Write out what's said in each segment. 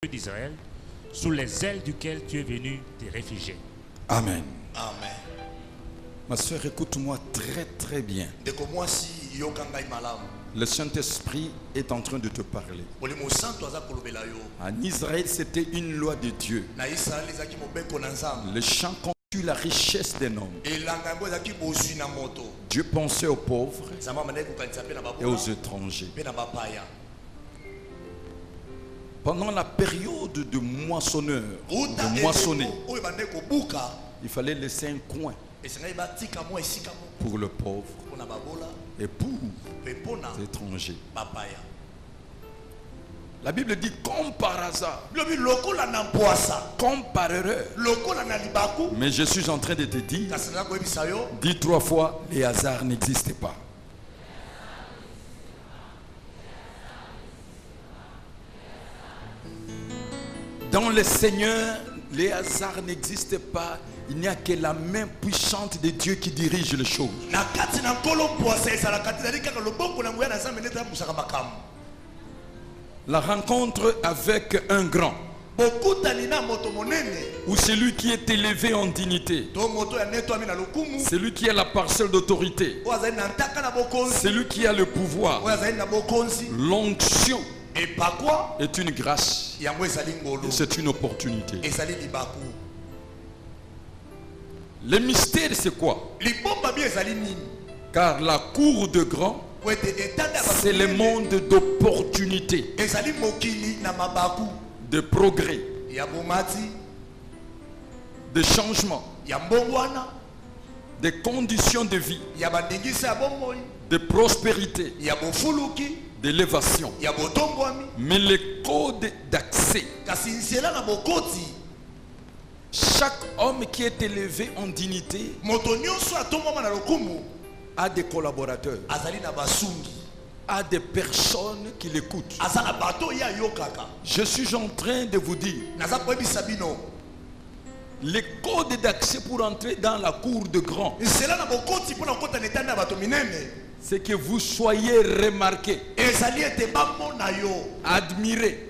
d'Israël, sous les ailes duquel tu es venu te réfugier. Amen. Amen. Ma soeur, écoute-moi très bien. Le Saint-Esprit est en train de te parler. En Israël, c'était une loi de Dieu. Le champ constitue la richesse d'un homme. Dieu pensait aux pauvres et aux étrangers. Pendant la période de moissonneur, de moissonner, il fallait laisser un coin pour le pauvre et pour les étrangers. La Bible dit comme par hasard, comme par erreur. Mais je suis en train de te dire, dis 3 fois, les hasards n'existent pas. Dans le Seigneur, les hasards n'existent pas. Il n'y a que la main puissante de Dieu qui dirige les choses. La rencontre avec un grand, ou celui qui est élevé en dignité, celui qui a la parcelle d'autorité, celui qui a le pouvoir, l'onction est une grâce et c'est une opportunité. Le mystère, c'est quoi? Car la cour de grand, c'est le monde d'opportunité, de progrès, de changement, de conditions de vie, de prospérité, d'élévation. Mais le code d'accès, chaque homme qui est élevé en dignité a des collaborateurs, a des personnes qui l'écoutent. Je suis en train de vous dire, le code d'accès pour entrer dans la cour de grand, c'est que vous soyez remarqué, admiré,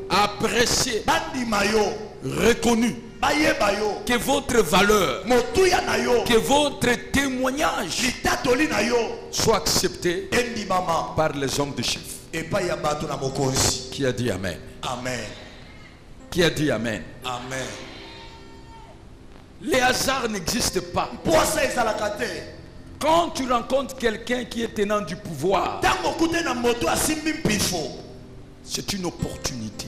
apprécié, reconnu, que votre valeur, que votre témoignage soit accepté par les hommes de chef. Qui a dit Amen? Amen. Qui a dit Amen? Amen. Les hasards n'existent pas. Quand tu rencontres quelqu'un qui est tenant du pouvoir, c'est une opportunité.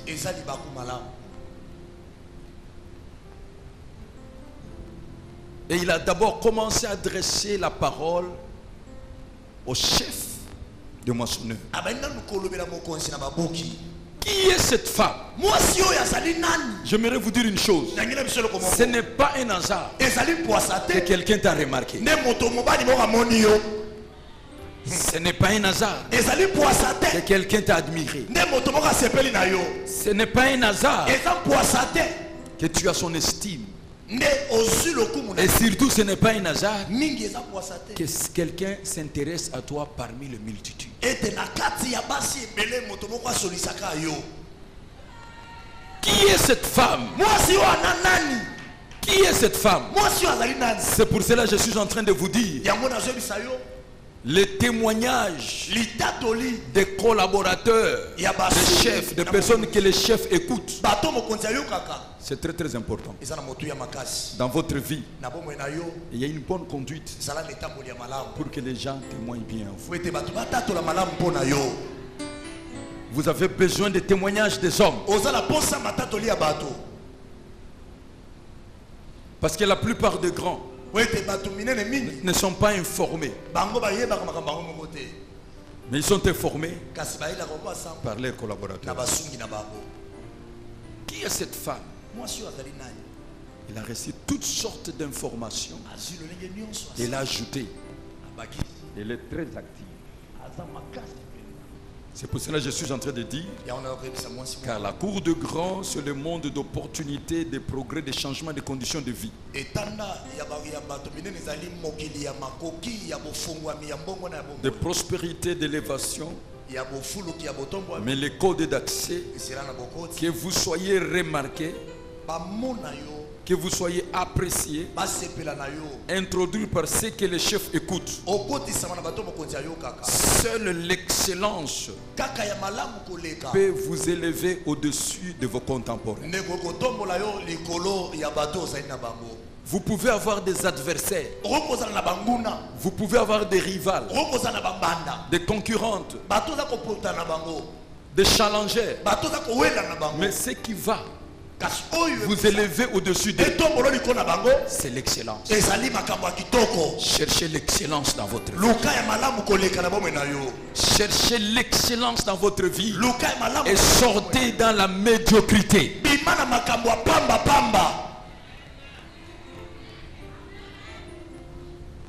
Et il a d'abord commencé à adresser la parole au chef de moissonneur. Qui est cette femme? J'aimerais vous dire une chose. Ce n'est pas un hasard que quelqu'un t'a remarqué. Ce n'est pas un hasard que quelqu'un t'a admiré. Ce n'est pas un hasard que tu as son estime. Et surtout, ce n'est pas un hasard que quelqu'un s'intéresse à toi parmi les multitudes. Qui est cette femme? Qui est cette femme? C'est pour cela que je suis en train de vous dire, les témoignages des collaborateurs, des chefs, des personnes que les chefs écoutent, c'est très important. Dans votre vie, il y a une bonne conduite pour que les gens témoignent bien. Vous avez besoin des témoignages des hommes. Parce que la plupart des grands ne sont pas informés. Mais ils sont informés par leurs collaborateurs. Qui est cette femme? Il a reçu toutes sortes d'informations. Il a ajouté. Elle est très active. C'est pour cela que je suis en train de dire, car la cour de grand, c'est le monde d'opportunités, de progrès, de changements, de conditions de vie. De prospérité, d'élévation Mais le code d'accès, que vous soyez remarqué, que vous soyez apprécié, introduit par ce que les chefs écoutent. Seule l'excellence peut vous élever au-dessus de vos contemporains. Vous pouvez avoir des adversaires, vous pouvez avoir des rivales, des concurrentes, des challengers, mais ce qui va vous élever au-dessus d'eux, c'est l'excellence. Cherchez l'excellence dans votre vie. Cherchez l'excellence dans votre vie et sortez dans la médiocrité.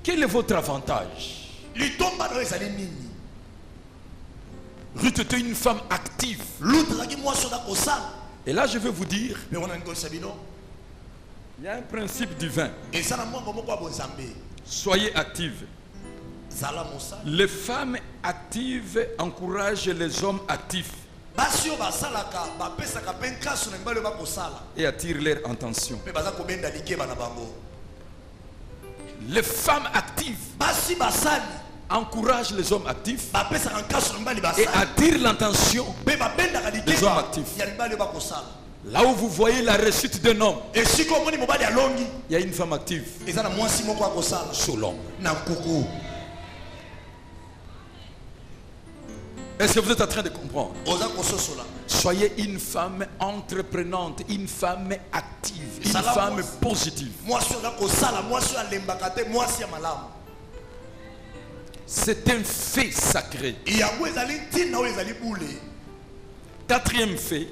Quel est votre avantage? Ruth était une femme active. Et là, je vais vous dire, il y a un principe divin. Soyez actives. Les femmes actives encouragent les hommes actifs et attirent leur attention. Les femmes actives encouragent les hommes actifs et attirent l'attention des hommes actifs. Là où vous voyez la réussite d'un homme, il y a une femme active sous l'homme. Est-ce que vous êtes en train de comprendre? Soyez une femme entreprenante, une femme active, une femme positive. C'est un fait sacré. Quatrième fait,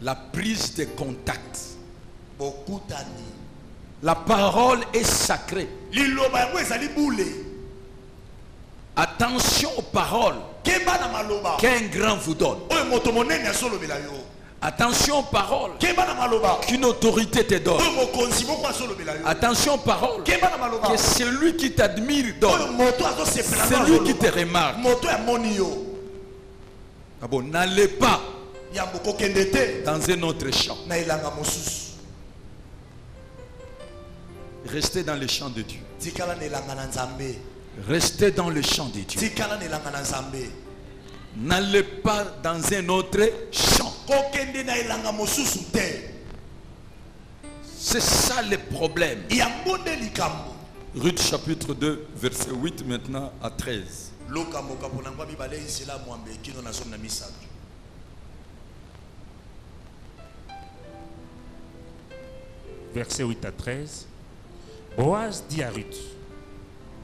la prise de contact. La parole est sacrée. Attention aux paroles qu'un grand vous donne. Attention aux paroles qu'une autorité te donne. Attention aux paroles que celui qui t'admire donne. Celui qui te remarque. Ah bon, n'allez pas dans un autre champ. Restez dans le champ de Dieu. Restez dans le champ de Dieu. N'allez pas dans un autre champ. C'est ça le problème. Ruth chapitre 2 verset 8 maintenant à 13. Verset 8 à 13. Boaz dit à Ruth: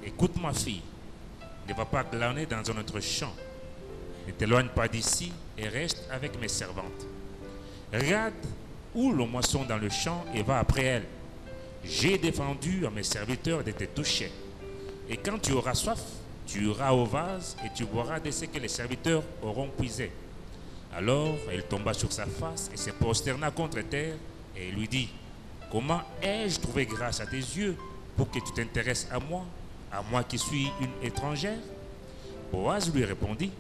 écoute ma fille, ne va pas glaner dans un autre champ. Ne t'éloigne pas d'ici et reste avec mes servantes. Regarde où le moisson dans le champ et va après elle. J'ai défendu à mes serviteurs de te toucher. Et quand tu auras soif, tu iras au vase et tu boiras de ce que les serviteurs auront puisé. Alors elle tomba sur sa face et se prosterna contre terre et lui dit: comment ai-je trouvé grâce à tes yeux pour que tu t'intéresses à moi qui suis une étrangère? Boaz lui répondit: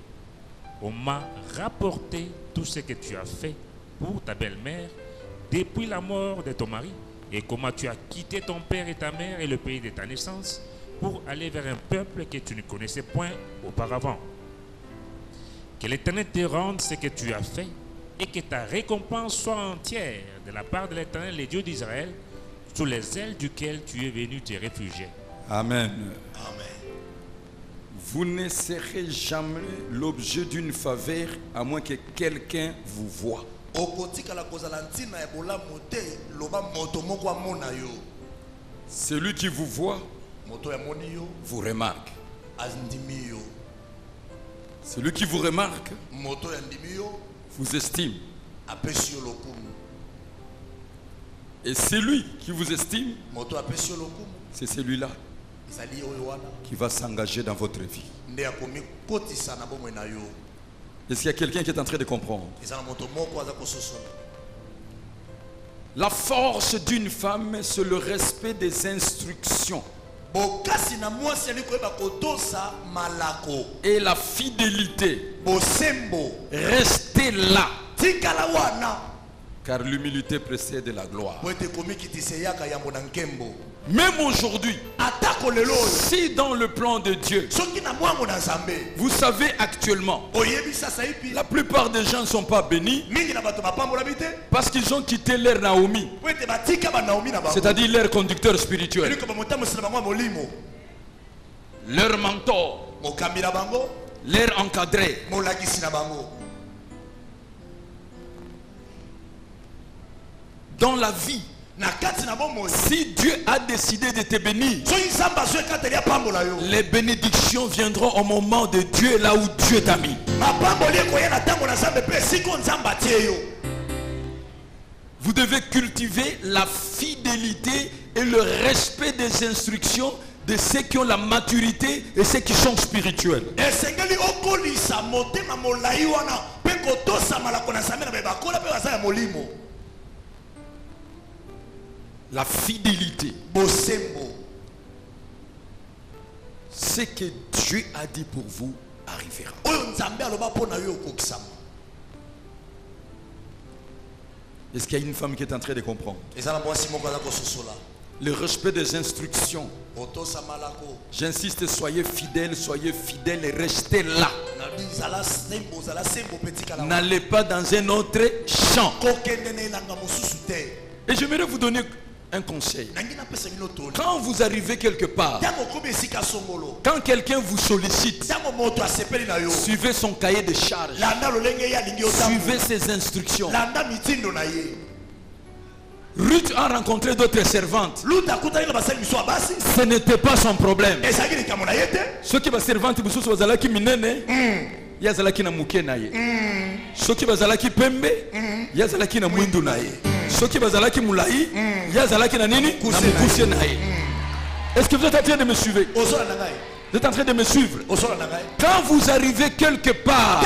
on m'a rapporté tout ce que tu as fait pour ta belle-mère depuis la mort de ton mari, et comment tu as quitté ton père et ta mère et le pays de ta naissance pour aller vers un peuple que tu ne connaissais point auparavant. Que l'Éternel te rende ce que tu as fait et que ta récompense soit entière de la part de l'Éternel, le Dieu d'Israël, sous les ailes duquel tu es venu te réfugier. Amen. Amen. Vous ne serez jamais l'objet d'une faveur à moins que quelqu'un vous voie. Celui qui vous voit vous remarque. Celui qui vous remarque vous estime. Et celui qui vous estime, c'est celui-là qui va s'engager dans votre vie. Est-ce qu'il y a quelqu'un qui est en train de comprendre? La force d'une femme, c'est le respect des instructions Et la fidélité. Restez là. Car l'humilité précède la gloire. Même aujourd'hui, si dans le plan de Dieu, vous savez actuellement, la plupart des gens ne sont pas bénis parce qu'ils ont quitté leur Naomi, c'est-à-dire leur conducteur spirituel, leur mentor, leur encadré. Dans la vie, si Dieu a décidé de te bénir, les bénédictions viendront au moment de Dieu, là où Dieu t'a mis. Vous devez cultiver la fidélité et le respect des instructions de ceux qui ont la maturité et ceux qui sont spirituels. La fidélité. Ce que Dieu a dit pour vous arrivera. Est-ce qu'il y a une femme qui est en train de comprendre? Le respect des instructions. J'insiste, soyez fidèles et restez là. N'allez pas dans un autre champ. Et j'aimerais vous donner un conseil. Quand vous arrivez quelque part, quand quelqu'un vous sollicite, suivez son cahier de charge, suivez ses instructions. Ruth a rencontré d'autres servantes. Ce n'était pas son problème. Ceux qui sont servantes, yazalaki na muke na ye. Soki bazalaki pembe, yazalaki na mwindu na ye. Soki bazalaki mulai, yazalaki na nini? Na mukuse na ye. Est-ce que vous êtes en train de me suivre? Vous êtes en train de me suivre? Quand vous arrivez quelque part,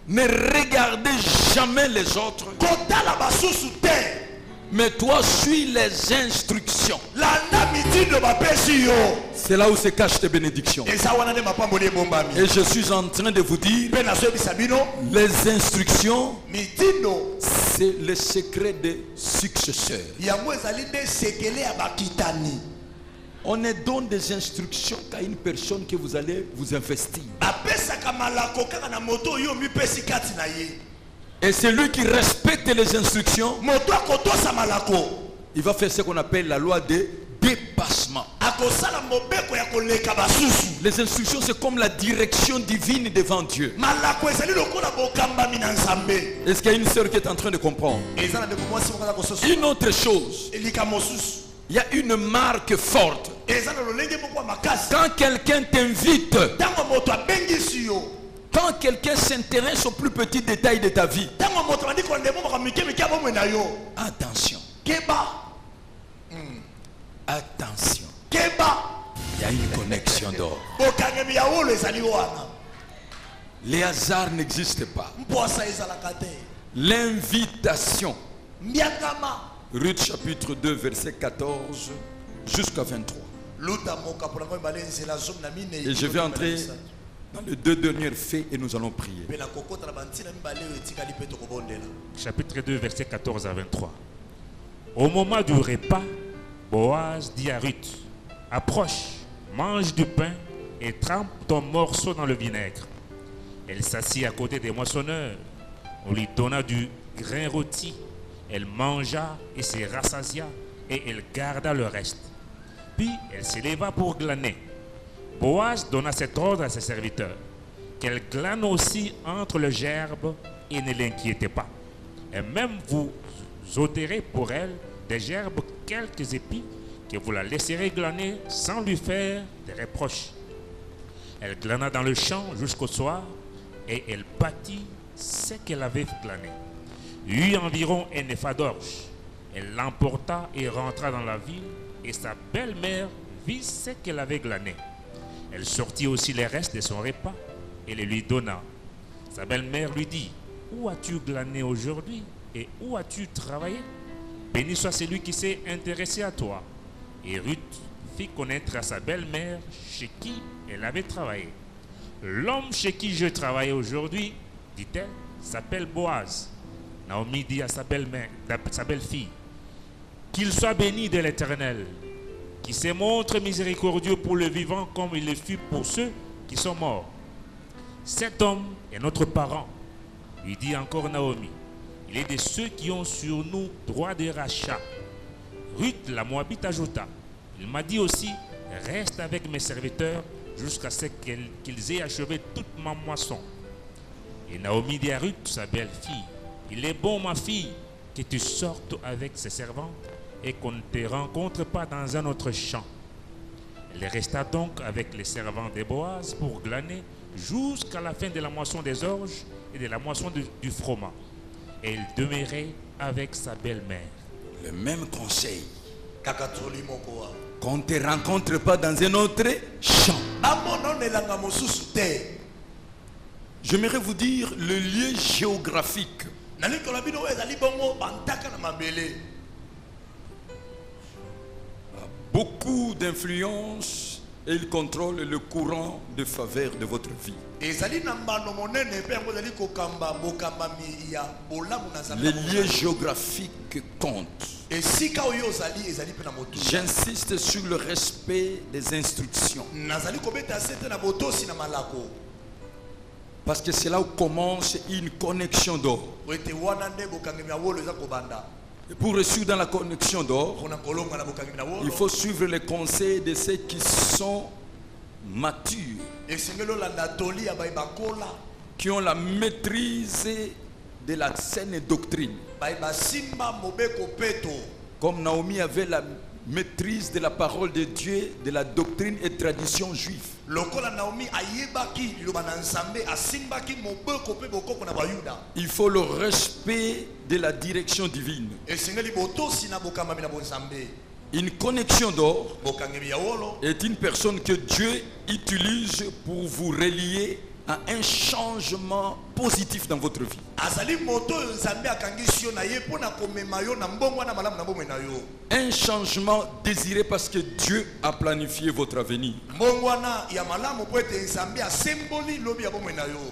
ne regardez jamais les autres, mais toi suis les instructions. C'est là où se cachent tes bénédictions. Et je suis en train de vous dire, les instructions, c'est le secret des successeurs. On ne donne des instructions qu'à une personne que vous allez vous investir. Et celui qui respecte les instructions, il va faire ce qu'on appelle la loi de dépassement. Les instructions, c'est comme la direction divine devant Dieu. Est-ce qu'il y a une sœur qui est en train de comprendre? Une autre chose, il y a une marque forte. Quand quelqu'un t'invite, quand quelqu'un s'intéresse aux plus petits détails de ta vie, attention. Attention. Il y a une connexion d'or. Les hasards n'existent pas. L'invitation. Ruth chapitre 2 verset 14 jusqu'à 23. Et je vais entrer dans les deux derniers faits et nous allons prier. Chapitre 2 verset 14 à 23. Au moment du repas, Boaz dit à Ruth, approche, mange du pain et trempe ton morceau dans le vinaigre. Elle s'assit à côté des moissonneurs. On lui donna du grain rôti. Elle mangea et se rassasia et elle garda le reste. Puis elle s'éleva pour glaner. Boaz donna cet ordre à ses serviteurs, qu'elle glane aussi entre les gerbes et ne l'inquiétez pas. Et même vous ôterez pour elle des gerbes quelques épis que vous la laisserez glaner sans lui faire des reproches. Elle glana dans le champ jusqu'au soir et elle bâtit ce qu'elle avait glané. Il y eut environ un épha d'orge. Elle l'emporta et rentra dans la ville et sa belle-mère vit ce qu'elle avait glané. Elle sortit aussi les restes de son repas et les lui donna. Sa belle-mère lui dit, où as-tu glané aujourd'hui et où as-tu travaillé? Béni soit celui qui s'est intéressé à toi. Et Ruth fit connaître à sa belle-mère chez qui elle avait travaillé. L'homme chez qui je travaille aujourd'hui, dit-elle, s'appelle Boaz. Naomi dit à sa belle-mère, sa belle-fille, qu'il soit béni de l'Éternel, qui se montre miséricordieux pour le vivant comme il le fut pour ceux qui sont morts. Cet homme est notre parent, lui dit encore Naomi. Il est de ceux qui ont sur nous droit de rachat. Ruth la Moabite ajouta, il m'a dit aussi, reste avec mes serviteurs jusqu'à ce qu'ils aient achevé toute ma moisson. Et Naomi dit à Ruth, sa belle-fille, il est bon, ma fille, que tu sortes avec ses servantes et qu'on ne te rencontre pas dans un autre champ. Elle resta donc avec les servants de Boaz pour glaner jusqu'à la fin de la moisson des orges et de la moisson du froment. Et elle demeurait avec sa belle-mère. Le même conseil. Qu'on ne te rencontre pas dans un autre champ. J'aimerais vous dire le lieu géographique. Beaucoup d'influence et il contrôle le courant de faveur de votre vie. Les lieux géographiques comptent. J'insiste sur le respect des instructions. Parce que c'est là où commence une connexion d'or. Et pour réussir dans la connexion d'or, il faut suivre les conseils de ceux qui sont matures, qui ont la maîtrise de la saine doctrine. Comme Naomi avait la maîtrise de la parole de Dieu, de la doctrine et tradition juive. Il faut le respect de la direction divine. Une connexion d'or est une personne que Dieu utilise pour vous relier à un changement positif dans votre vie. Un changement désiré parce que Dieu a planifié votre avenir.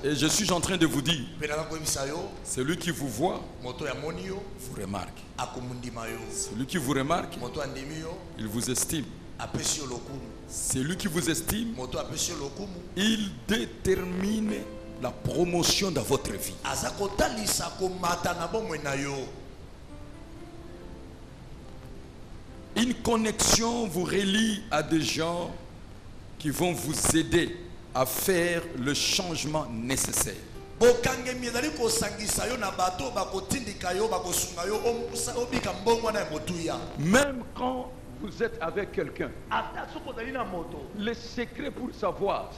Et je suis en train de vous dire, celui qui vous voit vous remarque. Celui qui vous remarque, il vous estime. Celui qui vous estime, il détermine la promotion dans votre vie. Une connexion vous relie à des gens qui vont vous aider à faire le changement nécessaire. Même quand vous êtes avec quelqu'un, le secret pour savoir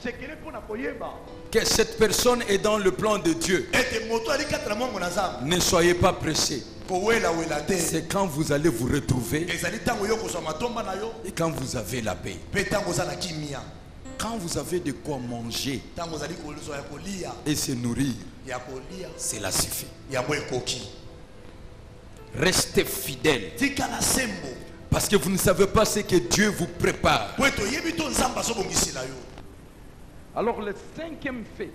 que cette personne est dans le plan de Dieu, ne soyez pas pressés. C'est quand vous allez vous retrouver et quand vous avez la paix, quand vous avez de quoi manger et se nourrir, cela suffit. Restez fidèles. Parce que vous ne savez pas ce que Dieu vous prépare. Alors le cinquième fait,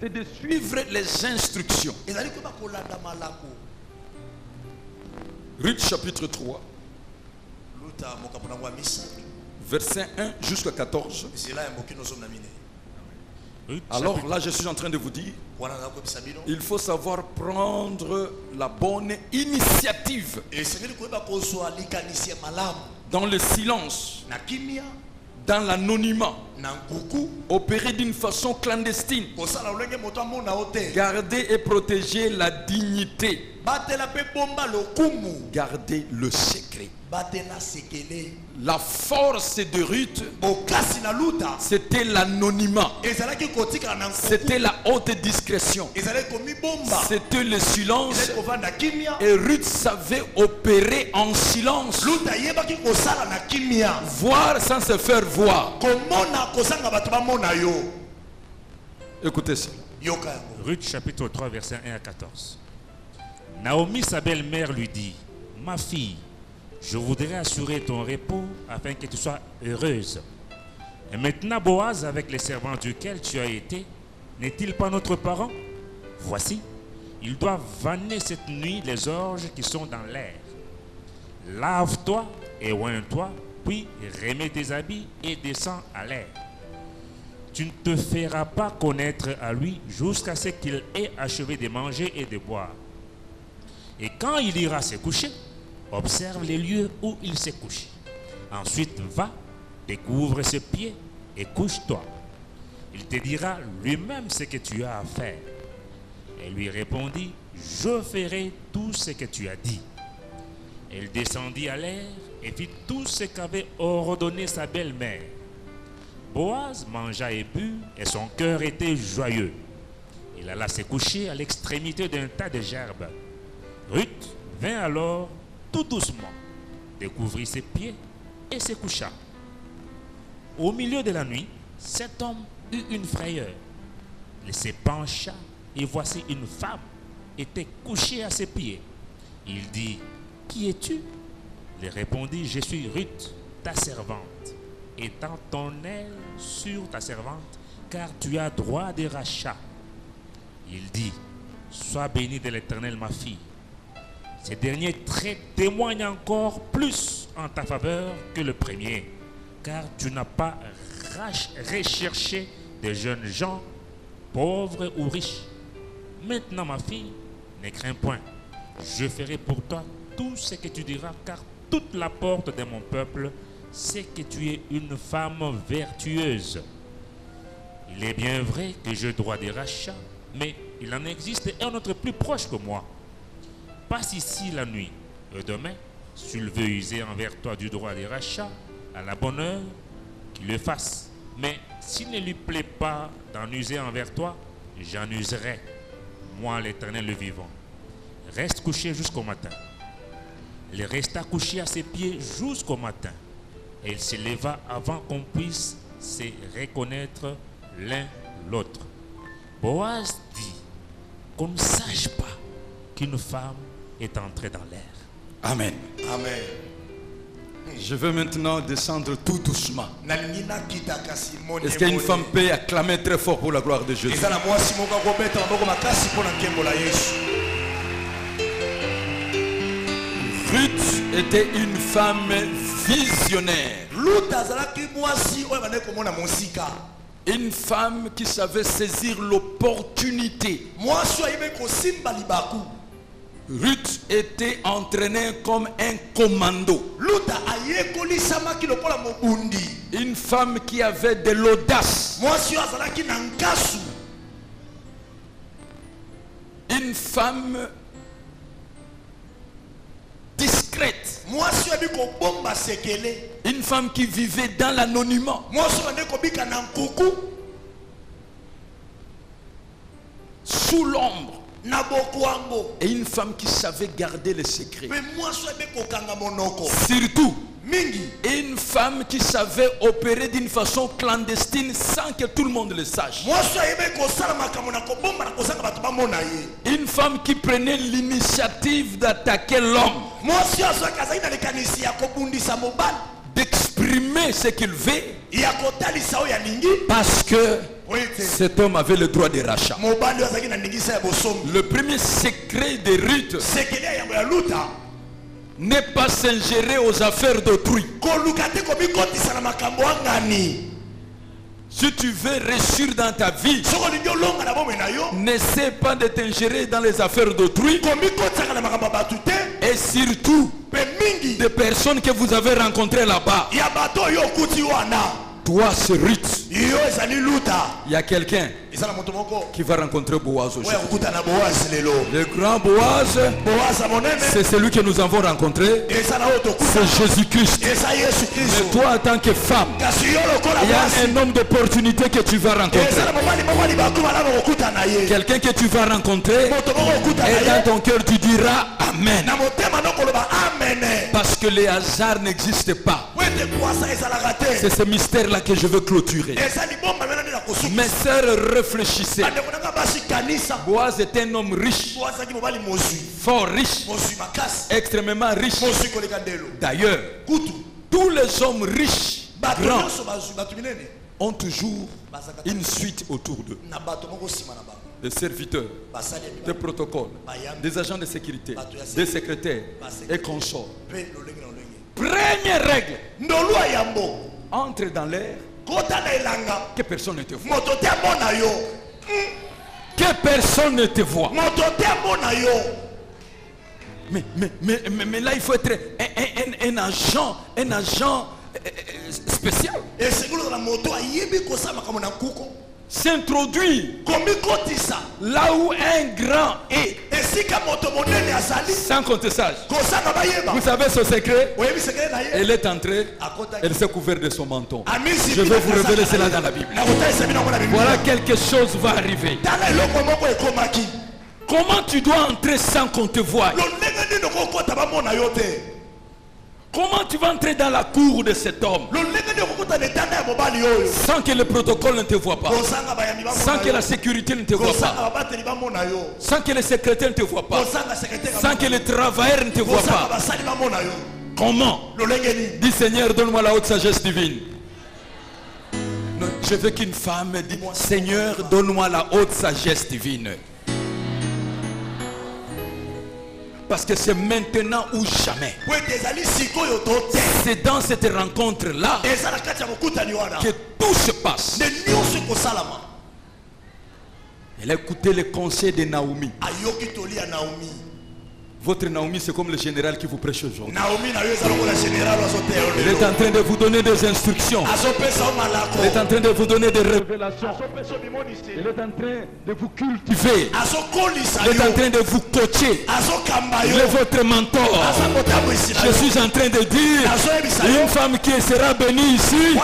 c'est de suivre les instructions. Ruth chapitre 3, verset 1 jusqu'à 14. Alors là, je suis en train de vous dire, il faut savoir prendre la bonne initiative dans le silence, dans l'anonymat, opérer d'une façon clandestine, garder et protéger la dignité, garder le secret. La force de Ruth, c'était l'anonymat, c'était la haute discrétion, c'était le silence. Et Ruth savait opérer en silence, voir sans se faire voir. Écoutez ça. Ruth chapitre 3 verset 1 à 14. Naomi, sa belle-mère, lui dit, ma fille, Je voudrais assurer ton repos afin que tu sois heureuse. Et maintenant, Boaz, avec les servants duquel tu as été, n'est-il pas notre parent? Voici, il doit vanner cette nuit les orges qui sont dans l'air. Lave-toi et oins-toi, puis remets tes habits et descends à l'air. Tu ne te feras pas connaître à lui jusqu'à ce qu'il ait achevé de manger et de boire. Et quand il ira se coucher, observe les lieux où il s'est couché. Ensuite, va, découvre ses pieds et couche-toi. Il te dira lui-même ce que tu as à faire. Elle lui répondit, je ferai tout ce que tu as dit. Elle descendit à l'air et fit tout ce qu'avait ordonné sa belle-mère. Boaz mangea et but, et son cœur était joyeux. Il alla se coucher à l'extrémité d'un tas de gerbes. Ruth vint alors tout doucement, découvrit ses pieds et se coucha. Au milieu de la nuit, cet homme eut une frayeur. Il se pencha et voici une femme était couchée à ses pieds. Il dit, qui es-tu? Elle répondit, je suis Ruth, ta servante. Étends ton aile sur ta servante, car tu as droit de rachat. Il dit, sois bénie de l'Éternel, ma fille. Ces derniers traits témoignent encore plus en ta faveur que le premier, car tu n'as pas recherché des jeunes gens, pauvres ou riches. Maintenant, ma fille, ne crains point. Je ferai pour toi tout ce que tu diras, car toute la porte de mon peuple sait que tu es une femme vertueuse. Il est bien vrai que j'ai droit de rachat, mais il en existe un autre plus proche que moi. Passe ici la nuit, et demain, s'il veut user envers toi du droit de rachat, à la bonne heure, qu'il le fasse. Mais s'il ne lui plaît pas d'en user envers toi, j'en userai, moi l'Éternel le vivant. Reste couché jusqu'au matin. Il resta couché à ses pieds jusqu'au matin. Et il se leva avant qu'on puisse se reconnaître l'un l'autre. Boaz dit qu'on ne sache pas qu'une femme est entrée dans l'air. Amen. Amen. Je veux maintenant descendre tout doucement. Est-ce qu'une femme peut acclamer très fort pour la gloire de Jésus? Ruth était une femme visionnaire. Une femme qui savait saisir l'opportunité. Ruth était entraînée comme un commando. Une femme qui avait de l'audace. Une femme discrète. Une femme qui vivait dans l'anonymat. Sous l'ombre. Et une femme qui savait garder les secrets. Surtout, une femme qui savait opérer d'une façon clandestine sans que tout le monde le sache. Une femme qui prenait l'initiative d'attaquer l'homme, d'exprimer ce qu'il veut, parce que cet homme avait le droit de rachat. Le premier secret de Ruth n'est pas s'ingérer aux affaires d'autrui. Si tu veux réussir dans ta vie, n'essaie pas de t'ingérer dans les affaires d'autrui. Et surtout, des personnes que vous avez rencontrées là-bas. Toi, c'est Ruth. Il y a quelqu'un qui va rencontrer Boaz aujourd'hui. Le grand Boaz, c'est celui que nous avons rencontré. C'est Jésus-Christ. Mais toi, en tant que femme, il y a un homme d'opportunité que tu vas rencontrer. Quelqu'un que tu vas rencontrer. Et dans ton cœur, tu diras Amen. Parce que les hasards n'existent pas. C'est ce mystère-là que je veux clôturer. Mes sœurs, réfléchissez. Boaz est un homme riche, fort riche, extrêmement riche. D'ailleurs, tous les hommes riches, grands, ont toujours une suite autour d'eux. Des serviteurs, des protocoles, des agents de sécurité, des secrétaires et consorts. Première règle, entre dans l'air que personne ne te voit. Que personne ne te voit. Mais là il faut être un agent spécial. S'introduire là où un grand est sans qu'on te sache. Vous savez ce secret? Elle est entrée, elle s'est couverte de son menton. Je vais vous révéler cela dans la Bible. Voilà, quelque chose va arriver. Comment tu dois entrer sans qu'on te voie? Comment tu vas entrer dans la cour de cet homme sans que le protocole ne te voit pas, sans que la sécurité ne te voit pas, sans que le secrétaire ne te voit pas, sans que le travailleur ne te voit pas? Comment? Dis Seigneur, donne-moi la haute sagesse divine. Non, je veux qu'une femme dise Seigneur, donne-moi la haute sagesse divine. Parce que c'est maintenant ou jamais. C'est dans cette rencontre-là que tout se passe. Elle a écouté les conseils de Naomi. Votre Naomi, c'est comme le général qui vous prêche aujourd'hui. Il est en train de vous donner des instructions. Il est en train de vous donner des révélations. Il est en train de vous cultiver. Il est en train de vous coacher. Il est votre mentor. Je suis en train de dire, une femme qui sera bénie ici,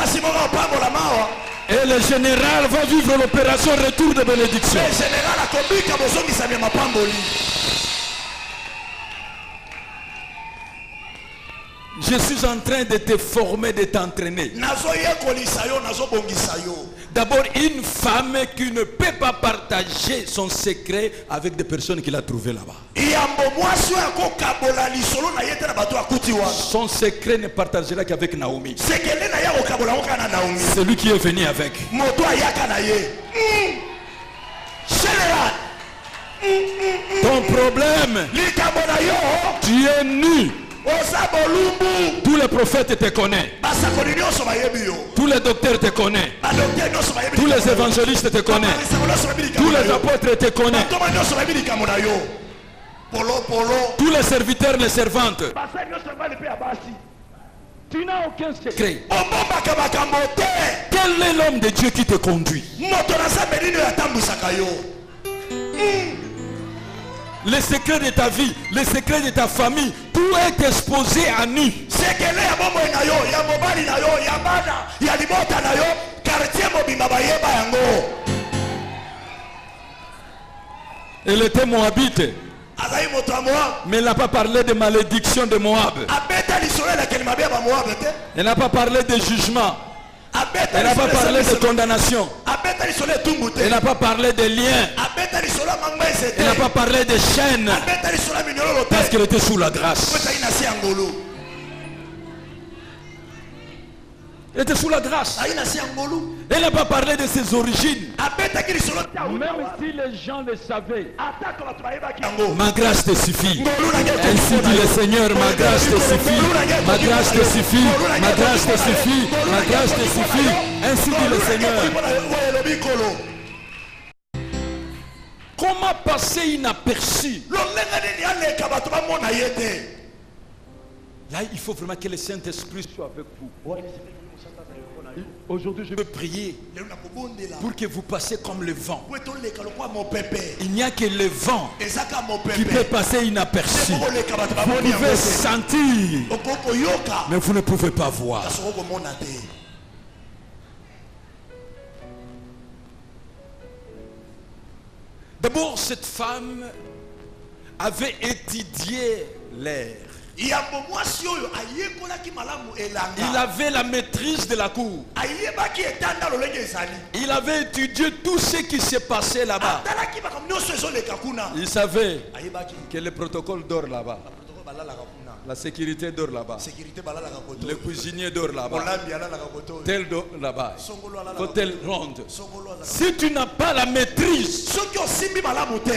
et le général va vivre l'opération retour de bénédiction. Je suis en train de te former, de t'entraîner. D'abord, une femme qui ne peut pas partager son secret avec des personnes qu'il a trouvées là-bas. Son secret ne partagera qu'avec Naomi. C'est lui qui est venu avec. Ton problème, tu es nu. Tous les prophètes te connaissent. Tous les docteurs te connaissent. Tous les évangélistes te connaissent. Tous les apôtres te connaissent. Tous les serviteurs, les servantes. Tu n'as aucun secret. Quel est l'homme de Dieu qui te conduit? Les secrets de ta vie, les secrets de ta famille, tout est exposé à nu. Elle était moabite. Mais elle n'a pas parlé de malédiction de Moab. Elle n'a pas parlé de jugement. Elle n'a pas parlé de condamnation. Elle n'a pas parlé de liens. Elle n'a pas parlé de chaînes. Parce qu'elle était sous la grâce. Elle était sous la grâce. Elle n'a pas parlé de ses origines. Même si les gens le savaient. Ma grâce te suffit. Ainsi dit le Seigneur, ma grâce te suffit. Ma grâce te suffit. Ma grâce te suffit. Ma grâce te suffit. Ainsi dit le Seigneur. Comment passer inaperçu? Là, il faut vraiment que le Saint-Esprit soit avec vous. Aujourd'hui, je veux prier pour que vous passiez comme le vent. Il n'y a que le vent qui peut passer inaperçu. Vous pouvez sentir, mais vous ne pouvez pas voir. D'abord, cette femme avait étudié l'air. Il avait la maîtrise de la cour. Il avait étudié tout ce qui s'est passé là-bas. Il savait que le protocole dort là-bas. La sécurité dort là-bas. Le cuisinier dort là-bas. Tel dort là-bas. Tel ronde. Si tu n'as pas la maîtrise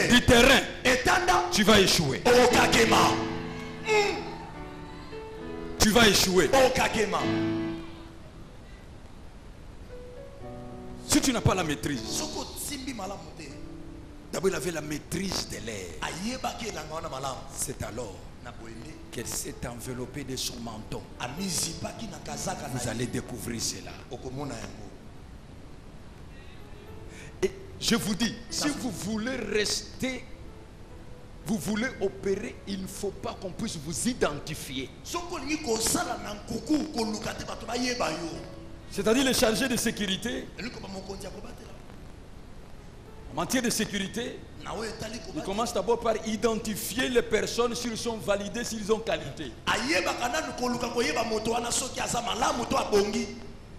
du terrain, tu vas échouer. Tu vas échouer. Si tu n'as pas la maîtrise. D'abord, il avait la maîtrise de l'air. C'est alors qu'elle s'est enveloppée de son manteau. Vous allez découvrir cela. Et je vous dis, si vous voulez rester, vous voulez opérer, il ne faut pas qu'on puisse vous identifier. C'est-à-dire les chargés de sécurité. En matière de sécurité, ils commencent d'abord par identifier les personnes s'ils sont validés, s'ils ont qualité.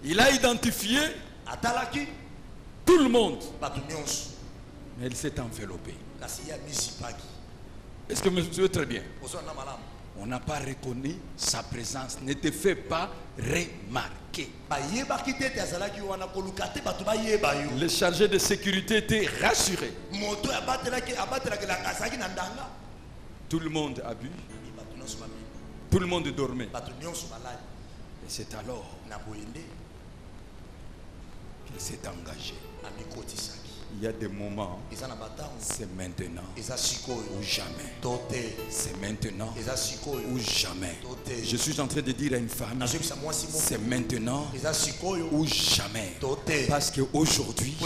Il a identifié tout le monde. Mais il s'est enveloppé. Est-ce que monsieur très bien? On n'a pas reconnu sa présence. Ne te fais pas remarquer. Les chargés de sécurité étaient rassurés. Tout le monde a bu. Tout le monde dormait. Et c'est alors qu'il s'est engagé. Il y a des moments, c'est maintenant ou jamais. C'est maintenant ou jamais. Je suis en train de dire à une femme, c'est maintenant ou jamais. Parce qu'aujourd'hui,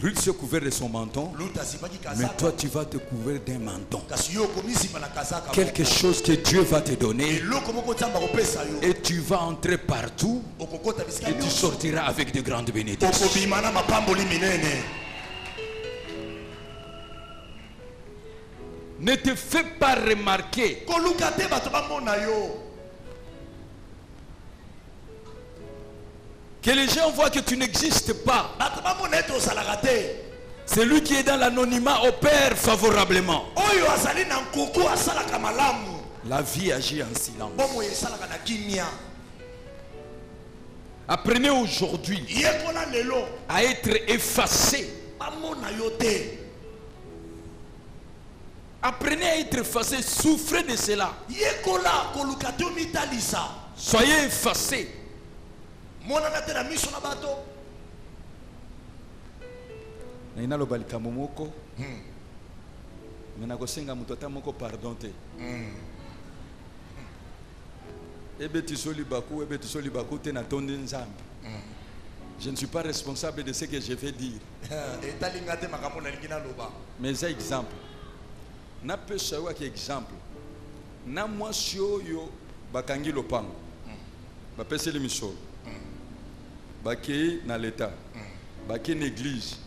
Ruth se couvert de son menton, mais toi tu vas te couvrir d'un menton. Quelque chose que Dieu va te donner, et tu vas entrer partout, et tu sortiras avec de grandes bénédictions. Ne te fais pas remarquer. Que les gens voient que tu n'existes pas. Celui qui est dans l'anonymat opère favorablement. La vie agit en silence. Apprenez aujourd'hui à être effacé. Apprenez à être effacé, souffrez de cela. Soyez effacé. Je ne suis pas responsable de ce que je vais dire. Mais c'est exemple. Na pesa wa exemple na mwasi oyo bakangi lopango bapesa le misolo baki na leta baki na église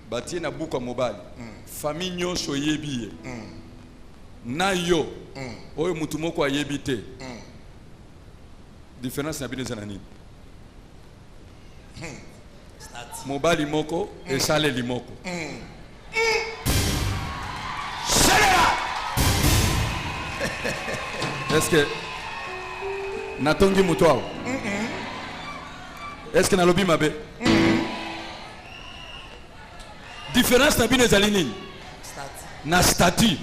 batie na buka mobali famille nyonso yebi na yo oyo mutu moko ayebi te différence na bino za nini mobali moko esale limoko Est-ce que natongi mutuao? Est-ce que nalobi mabe? Différence na bino ezali nini? Na statut.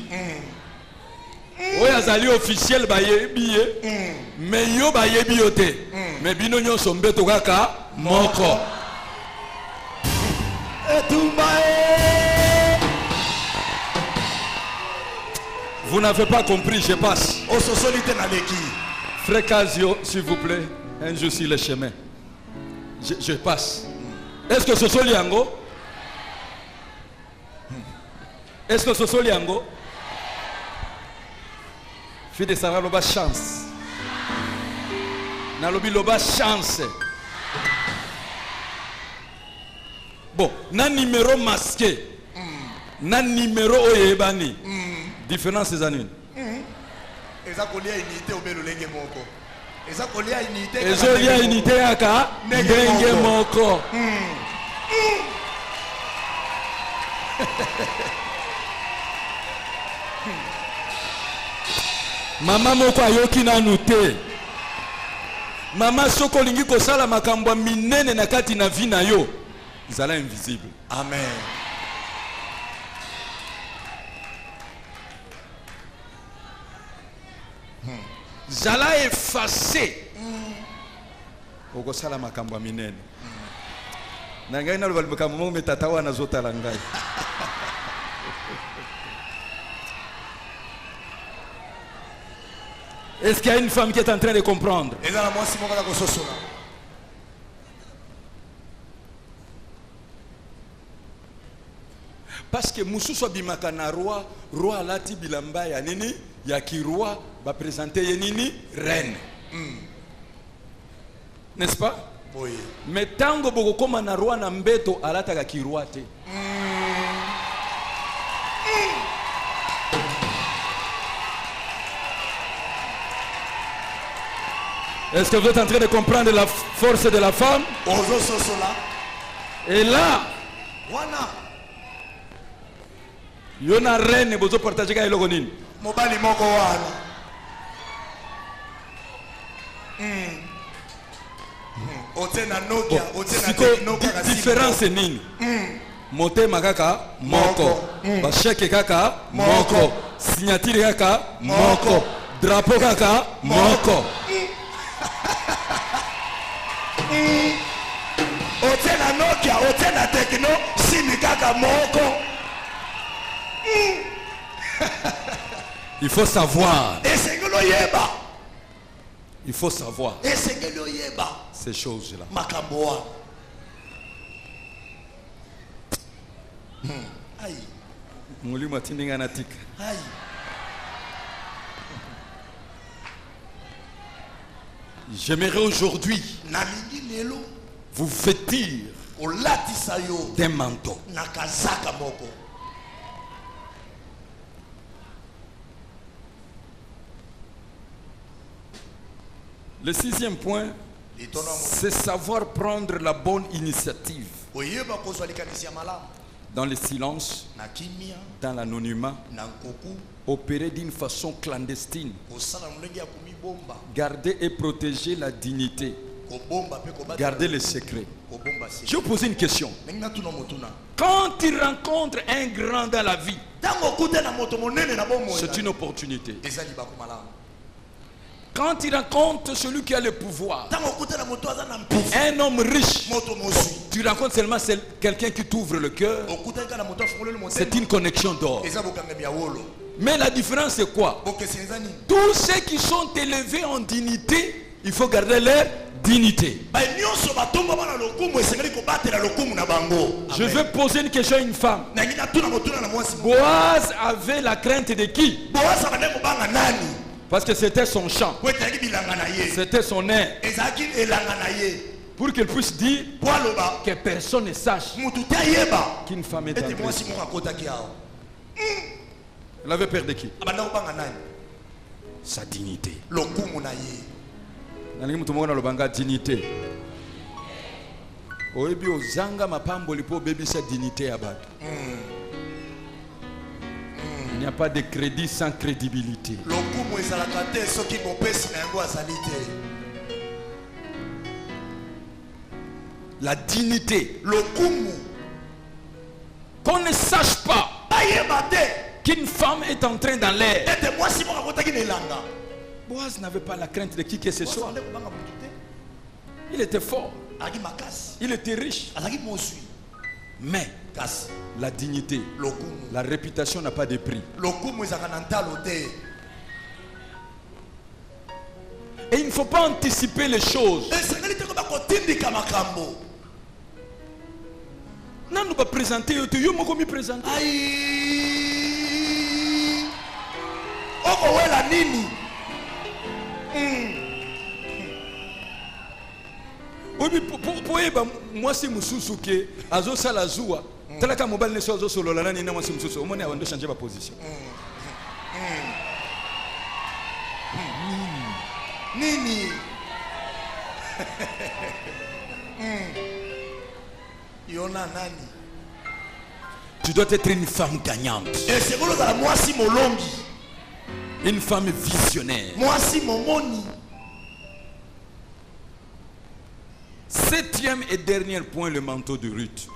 Oyo azali officiel bayebi ye, mais yo bayebi yo te. Mais bino nyonso mbeto kaka moko. Vous n'avez pas compris, je passe. Frère Casio, s'il vous plaît, un jour sur le chemin. Je passe. Est-ce que ce sont Liango? Est-ce que ce sont Liango? Fille de Sarah Loba chance. Nalobi Loba chance. Bon, na numéro masqué. Na numéro oyebani. Différence des années. Et je viens unité aka ndenge moko. Mama moko ayoki nanu te. Mama soko lingi kosala makambo minene na kati na vie na yo. Zala invisible. Amen. Zala effacé. Okosala makambo minene. Na ngai na lobal makambo metata wana zotala ngai. Est-ce qu'il y a une femme qui est en train de comprendre? Parce que Moussou bimaka na roi alati bilamba ya nini ya ki roi va présenter nini reine. N'est-ce pas? Oui. Mais tango boko koma na roi na mbeto alata ki roi te. Est-ce que vous êtes en train de comprendre la force de la femme? Et là, yona reine bozo partager ka eloko nini? Mobali moko wana. Otena Nokia, otena Nokia. Différence nini? Motema kaka moko. Ba chèque kaka moko. Signature kaka moko. Drapeau kaka moko. Otena Nokia, otena Techno, simi kaka moko. Il faut savoir. Il faut savoir ces choses-là. J'aimerais aujourd'hui vous vêtir d'un manteau. Le sixième point, c'est savoir prendre la bonne initiative. Dans le silence, dans l'anonymat, opérer d'une façon clandestine, garder et protéger la dignité, garder le secret. Je vais vous poser une question. Quand tu rencontres un grand dans la vie, c'est une opportunité. Quand il rencontre celui qui a le pouvoir, un homme riche, tu rencontres seulement quelqu'un qui t'ouvre le cœur, c'est une connexion d'or. Mais la différence c'est quoi? Tous ceux qui sont élevés en dignité, il faut garder leur dignité. Je vais poser une question à une femme. Boaz avait la crainte de qui? Parce que c'était son champ, c'était son air, pour qu'elle puisse dire que personne ne sache qu'une femme est en prison. Elle avait peur de qui? Sa dignité. Dignité. Il n'y a pas de crédit sans crédibilité. La dignité. Qu'on ne sache pas qu'une femme est en train dans l'air. Boaz n'avait pas la crainte de qui que ce soit. Il était fort. Il était riche. Mais la dignité, la réputation n'a pas de prix. Et il ne faut pas anticiper les choses. Non, nous va présenter. Tu m'as mis présenter. Moi c'est Moussouke, Azo Salazua, Talaka Mobile ne soit solo la nani na moi c'est Moussouke, au moins on doit changer ma position. Nini. Yona nani. Tu dois être une femme gagnante. Et c'est pour ça moi si mon longi. Une femme visionnaire. Moi si mon moni. Septième et dernier point, le manteau de Ruth.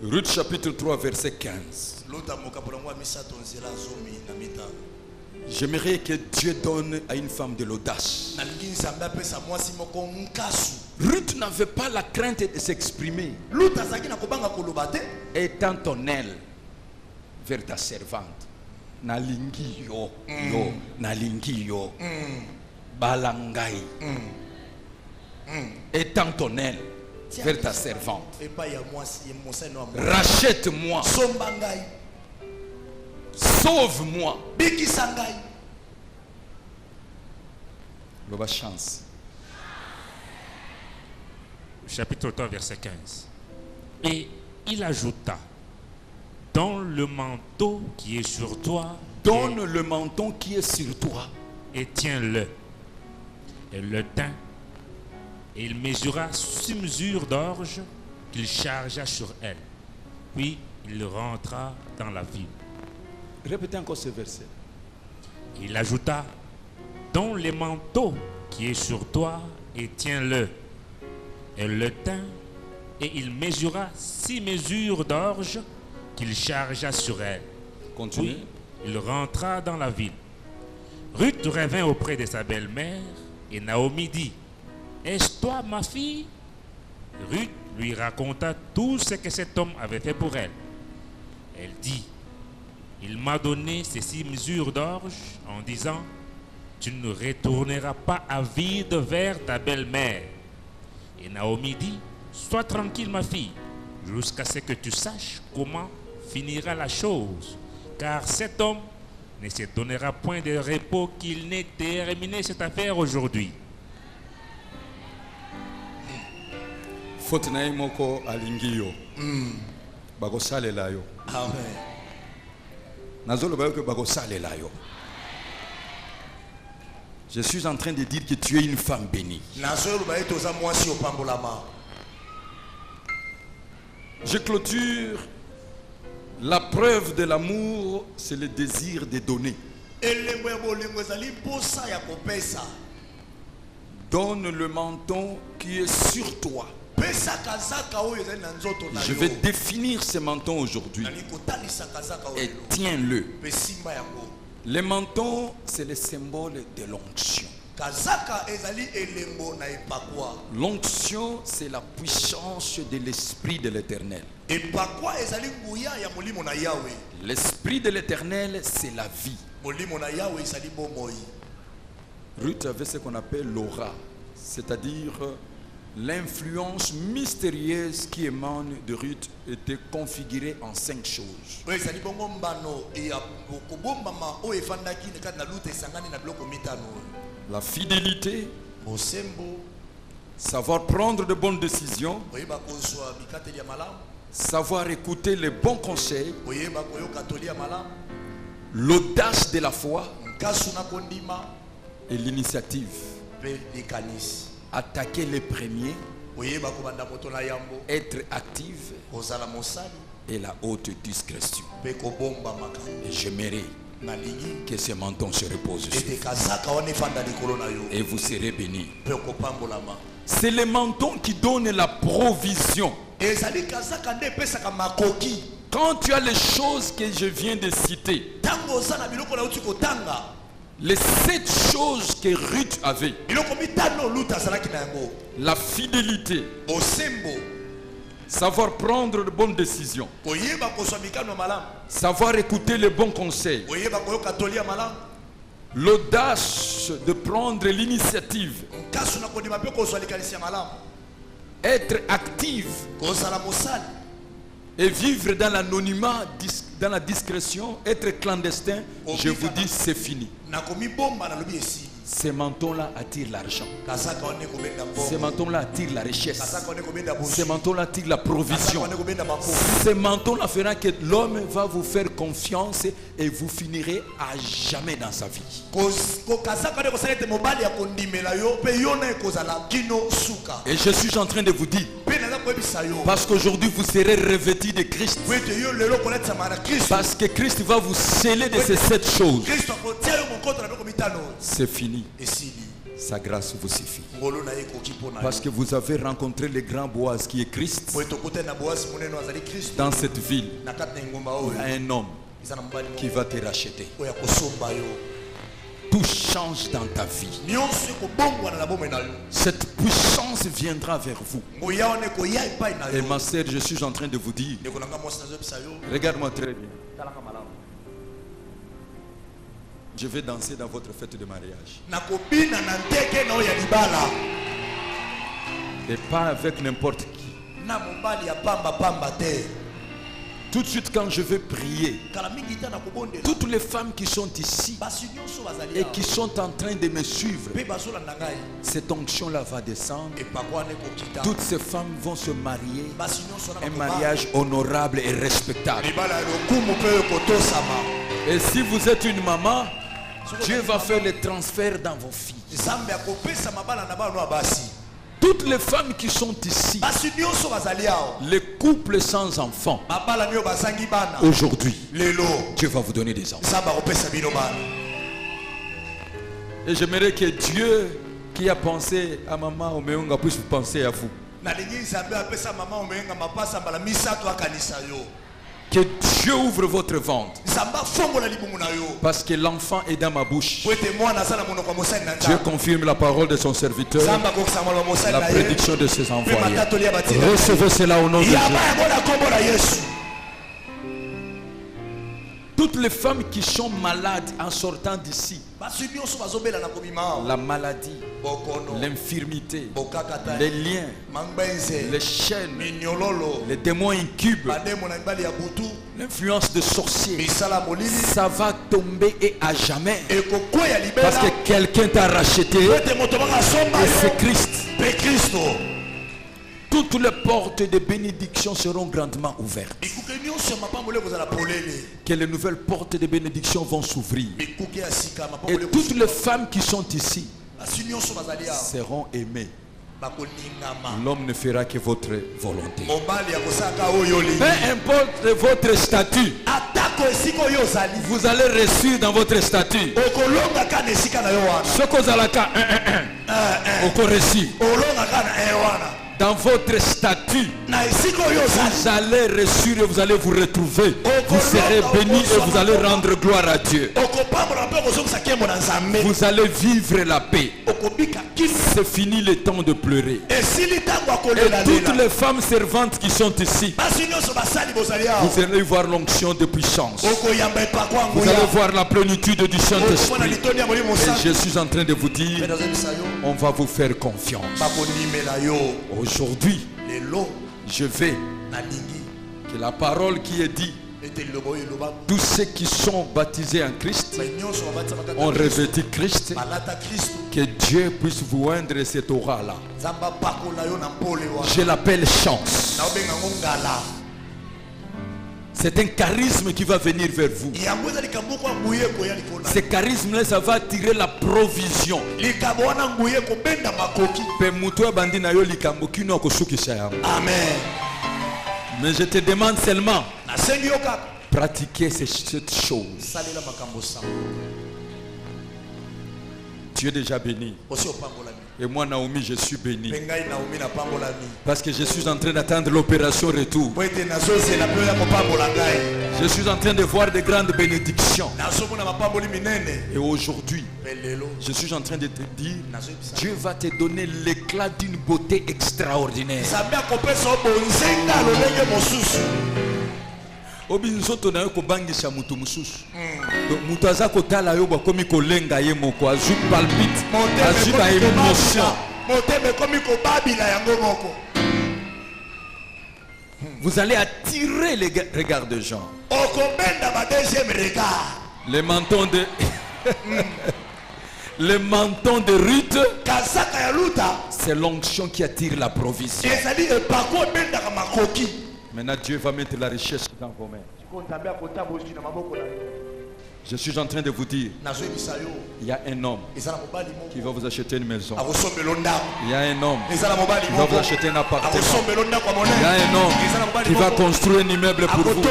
Ruth chapitre 3 verset 15. J'aimerais que Dieu donne à une femme de l'audace. Ruth n'avait pas la crainte de s'exprimer. Étends ton aile vers ta servante. Nalingi yo, yo, nalingi yo, balangai. Étends ton aile vers ta servante. Rachète-moi. Sauve-moi. Loba chance. Chapitre 3, verset 15. Et il ajouta: donne le manteau qui est sur toi. Donne le manteau qui est sur toi. Et tiens-le. Elle le tint. Et il mesura 6 mesures d'orge qu'il chargea sur elle. Puis il rentra dans la ville. Répétez encore ce verset. Il ajouta: donne le manteau qui est sur toi et tiens-le. Elle le tint. Et il mesura 6 mesures d'orge qu'il chargea sur elle. Continue. Puis il rentra dans la ville. Ruth revint auprès de sa belle-mère et Naomi dit: est-ce toi ma fille? Ruth lui raconta tout ce que cet homme avait fait pour elle. Elle dit: il m'a donné ces 6 mesures d'orge en disant: tu ne retourneras pas à vide vers ta belle-mère. Et Naomi dit: sois tranquille ma fille, jusqu'à ce que tu saches comment finira la chose, car cet homme ne se donnera point de repos qu'il n'ait terminé cette affaire aujourd'hui. Faute na moko alingi yo. Bako salela yo. Amen. Nazolo ba yo bako salela yo. Je suis en train de dire que tu es une femme bénie. Je clôture. La preuve de l'amour, c'est le désir de donner. Donne le menton qui est sur toi. Je vais définir ce menton aujourd'hui. Et tiens-le. Le menton, c'est le symbole de l'onction. L'onction, c'est la puissance de l'Esprit de l'Éternel. L'Esprit de l'Éternel, c'est la vie. Ruth avait ce qu'on appelle l'aura, c'est-à-dire l'influence mystérieuse qui émane de Ruth était configurée en 5 choses. La fidélité, savoir prendre de bonnes décisions, savoir écouter les bons conseils, l'audace de la foi et l'initiative. Attaquer les premiers, être active et la haute discrétion. Et j'aimerais que ce menton se repose sur vous. Et vous serez bénis. C'est le menton qui donne la provision. Quand tu as les choses que je viens de citer, les 7 choses que Ruth avait: la fidélité, savoir prendre de bonnes décisions, savoir écouter les bons conseils, l'audace de prendre l'initiative, être active et vivre dans l'anonymat, dans la discrétion, être clandestin. Je vous dis, c'est fini. Ces manteaux-là attirent l'argent. Ces manteaux-là attirent la richesse. Ces manteaux-là attirent la provision. Ces manteaux-là feront que l'homme va vous faire confiance et vous finirez à jamais dans sa vie. Et je suis en train de vous dire, parce qu'aujourd'hui vous serez revêtis de Christ. Parce que Christ va vous sceller de ces 7 choses. C'est fini. Sa grâce vous suffit. Parce que vous avez rencontré le grand Boaz qui est Christ. Dans cette ville, il y a un homme qui va te racheter. Tout change dans ta vie. Cette puissance viendra vers vous. Et ma sœur, je suis en train de vous dire, regarde-moi très bien. Je vais danser dans votre fête de mariage. Et pas avec n'importe qui. Tout de suite quand je vais prier, toutes les femmes qui sont ici et qui sont en train de me suivre, cette onction-là va descendre. Toutes ces femmes vont se marier, un mariage honorable et respectable. Et si vous êtes une maman, Dieu va faire le transfert dans vos filles. Toutes les femmes qui sont ici, les couples sans enfants, aujourd'hui, Dieu va vous donner des enfants. Et j'aimerais que Dieu qui a pensé à maman Omeonga puisse penser à vous. Que Dieu ouvre votre ventre. Parce que l'enfant est dans ma bouche. Dieu confirme la parole de son serviteur, la prédiction de ses envoyés. Recevez cela au nom de Jésus. Toutes les femmes qui sont malades en sortant d'ici, la maladie, l'infirmité, les liens, les chaînes, les démons incubes, l'influence de sorciers, ça va tomber et à jamais. Parce que quelqu'un t'a racheté et c'est Christ. Toutes les portes de bénédiction seront grandement ouvertes. Que les nouvelles portes de bénédiction vont s'ouvrir. Et toutes les femmes qui sont ici seront aimées. L'homme ne fera que votre volonté. Peu importe votre statut, vous allez réussir dans votre statut. Ce que vous allez réussir. Dans votre statut, vous allez réussir et vous allez vous retrouver. Vous serez bénis et vous allez rendre gloire à Dieu. Vous allez vivre la paix. C'est fini le temps de pleurer. Et toutes les femmes servantes qui sont ici, vous allez voir l'onction de puissance. Vous allez voir la plénitude du Saint-Esprit. Et je suis en train de vous dire, on va vous faire confiance. Aujourd'hui, je vais que la parole qui est dite, tous ceux qui sont baptisés en Christ ont revêtu Christ, que Dieu puisse vous oindre cette aura-là. Je l'appelle chance. C'est un charisme qui va venir vers vous. Ce charisme-là, ça va attirer la provision. Amen. Mais je te demande seulement, pratiquer cette chose. Tu es déjà béni. Et moi, Naomi, je suis béni. Parce que je suis en train d'attendre l'opération retour. Je suis en train de voir de grandes bénédictions. Et aujourd'hui, je suis en train de te dire, Dieu va te donner l'éclat d'une beauté extraordinaire. Obinzoto na yo kobangisa mutu mususu. Mutu aza kotala yo bakomi kolenga ye moko azu palpite, azu ba émotion. Vous allez attirer les regards de gens. Les mentons de Le menton de Ruth, c'est l'onction qui attire la provision. Maintenant, Dieu va mettre la richesse dans vos mains. Je suis en train de vous dire, il y a un homme qui va vous acheter une maison. Il y a un homme qui va vous acheter un appartement. Il y a un homme qui va construire un immeuble pour vous.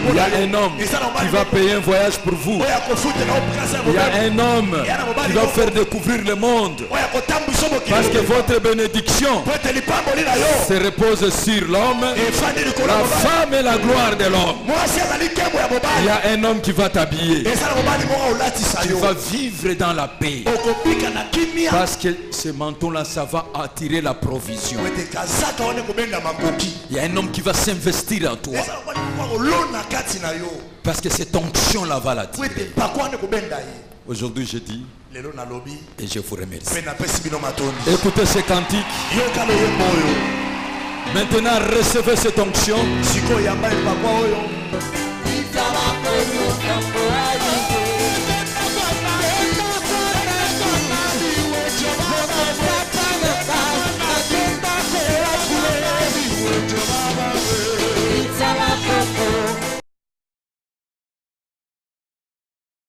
Il y a un homme qui va payer un voyage pour vous. Il y a un homme qui va faire découvrir le monde. Parce que votre bénédiction se repose sur l'homme, la femme et la gloire de l'homme. Il y a un homme qui va t'habiller. Tu vas vivre dans la paix. Parce que ce manteau-là, ça va attirer la provision. Il y a un homme qui va s'investir en toi. Parce que cette onction-là va l'attirer. Aujourd'hui, je dis, et je vous remercie. Écoutez ce cantique. Maintenant, recevez cette onction.